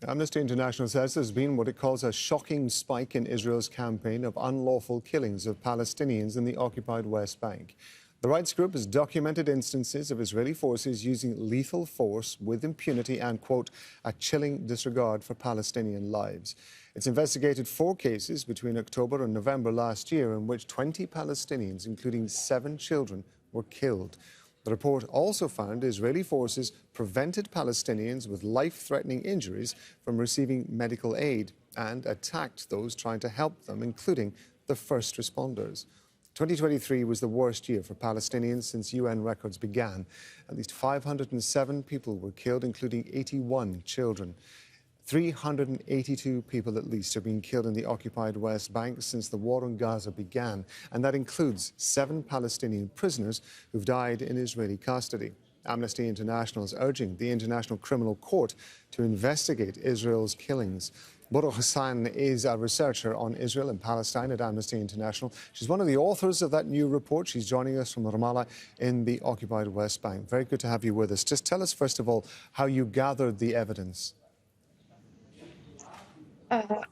Amnesty International says there's been what it calls a shocking spike in Israel's campaign of unlawful killings of Palestinians in the occupied West Bank. The rights group has documented instances of Israeli forces using lethal force with impunity and, quote, a chilling disregard for Palestinian lives. It's investigated 4 cases between October and November last year in which 20 Palestinians, including 7 children, were killed. The report also found Israeli forces prevented Palestinians with life-threatening injuries from receiving medical aid and attacked those trying to help them, including the first responders. 2023 was the worst year for Palestinians since UN records began. At least 507 people were killed, including 81 children. 382 people at least have been killed in the occupied West Bank since the war in Gaza began, and that includes 7 Palestinian prisoners who've died in Israeli custody. Amnesty International is urging the International Criminal Court to investigate Israel's killings. Budour Hassan is a researcher on Israel and Palestine at Amnesty International. She's one of the authors of that new report. She's joining us from Ramallah in the occupied West Bank. Very good to have you with us. Just tell us, first of all, how you gathered the evidence.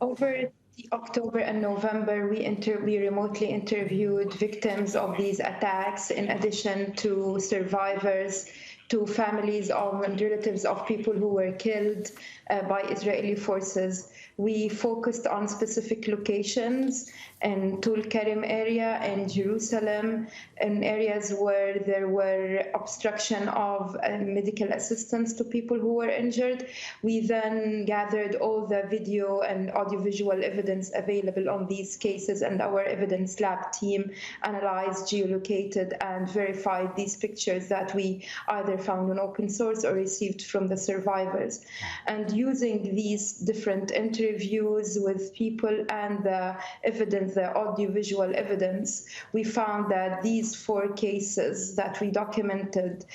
Over the October and November, we remotely interviewed victims of these attacks, in addition to survivors, to families and relatives of people who were killed by Israeli forces. We focused on specific locations in Tul Karim area, in Jerusalem, in areas where there were obstruction of medical assistance to people who were injured. We then gathered all the video and audiovisual evidence available on these cases, and our evidence lab team analyzed, geolocated, and verified these pictures that we either found on open source or received from the survivors. And using these different interviews with people and the evidence, the audiovisual evidence, we found that these 4 cases that we documented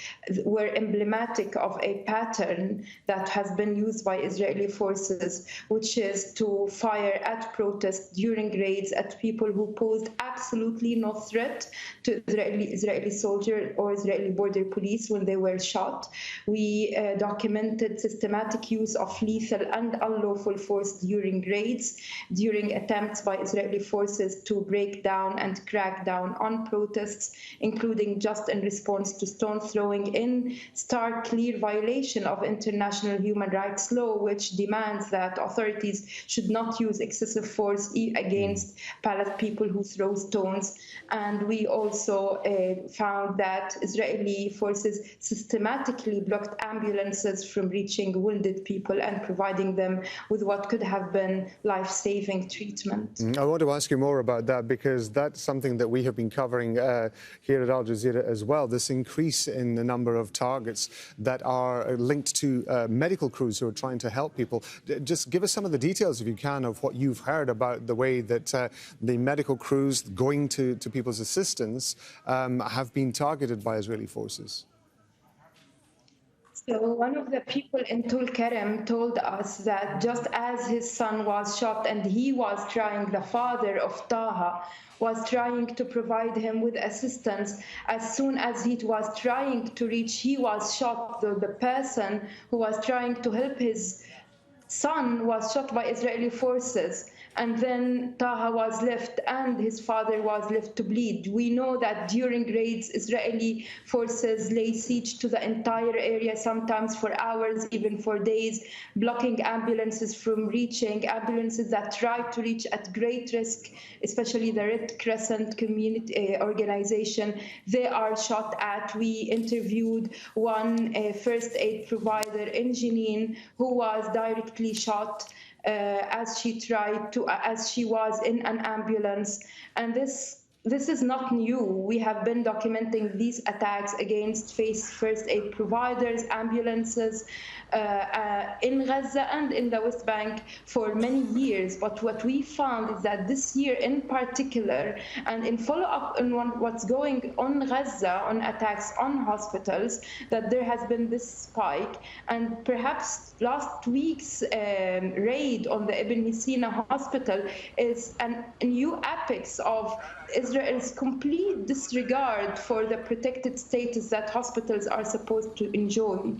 were emblematic of a pattern that has been used by Israeli forces, which is to fire at protests during raids at people who posed absolutely no threat to Israeli soldiers or Israeli border police when they were shot. We documented systematic use of lethal and unlawful force during raids, during attempts by Israeli forces to break down and crack down on protests, including just in response to stone throwing, in stark, clear violation of international human rights law, which demands that authorities should not use excessive force against people who throw stones. And we also found that Israeli forces systematically blocked ambulances from reaching wounded people and providing them with what could have been life-saving treatment. I want to ask you more about that, because that's something that we have been covering here at Al Jazeera as well, this increase in the number of targets that are linked to medical crews who are trying to help people. Just give us some of the details, if you can, of what you've heard about the way that the medical crews going to people's assistance have been targeted by Israeli forces. So one of the people in Tul Karim told us that just as his son was shot and he was trying, the father of Taha was trying to provide him with assistance, as soon as he was trying to reach, he was shot. The person who was trying to help his son was shot by Israeli forces. And then Taha was left and his father was left to bleed. We know that during raids, Israeli forces lay siege to the entire area, sometimes for hours, even for days, blocking ambulances from reaching, ambulances that try to reach at great risk, especially the Red Crescent community organization. They are shot at. We interviewed one first aid provider in Jenin who was directly shot as she was in an ambulance. And this is not new. We have been documenting these attacks against first aid providers, ambulances in Gaza and in the West Bank for many years. But what we found is that this year in particular, and in follow-up on what's going on Gaza, on attacks on hospitals, that there has been this spike. And perhaps last week's raid on the Ibn Sina hospital is a new apex of Israel's complete disregard for the protected status that hospitals are supposed to enjoy.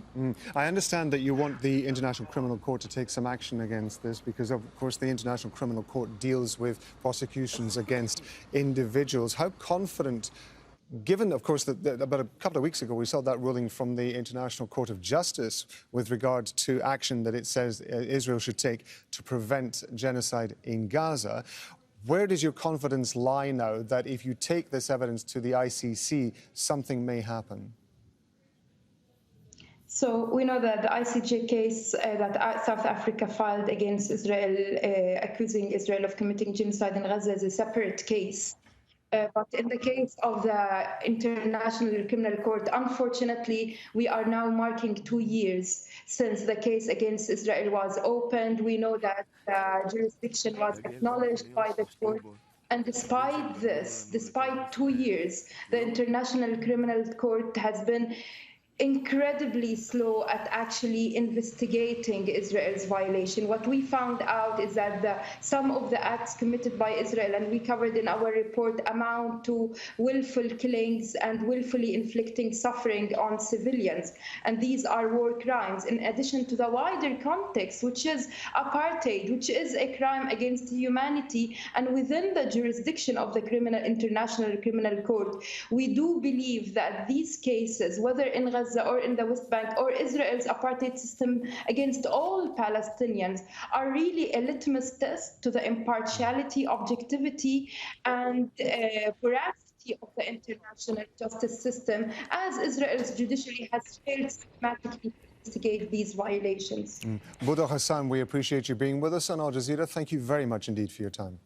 I understand that you want the International Criminal Court to take some action against this because, of course, the International Criminal Court deals with prosecutions against individuals. How confident, given, of course, that about a couple of weeks ago we saw that ruling from the International Court of Justice with regard to action that it says Israel should take to prevent genocide in Gaza. Where does your confidence lie now that if you take this evidence to the ICC, something may happen? So we know that the ICJ case that South Africa filed against Israel, accusing Israel of committing genocide in Gaza, is a separate case. But in the case of the International Criminal Court, unfortunately, we are now marking 2 years since the case against Israel was opened. We know that the jurisdiction was acknowledged by the court. And despite this, despite 2 years, the International Criminal Court has been incredibly slow at actually investigating Israel's violation. What we found out is that some of the acts committed by Israel, and we covered in our report, amount to willful killings and willfully inflicting suffering on civilians. And these are war crimes, in addition to the wider context, which is apartheid, which is a crime against humanity. And within the jurisdiction of the International Criminal Court, we do believe that these cases, whether in Gaza or in the West Bank or Israel's apartheid system against all Palestinians, are really a litmus test to the impartiality, objectivity, and veracity of the international justice system, as Israel's judiciary has failed systematically to investigate these violations. Budour Hassan, we appreciate you being with us on Al Jazeera. Thank you very much indeed for your time.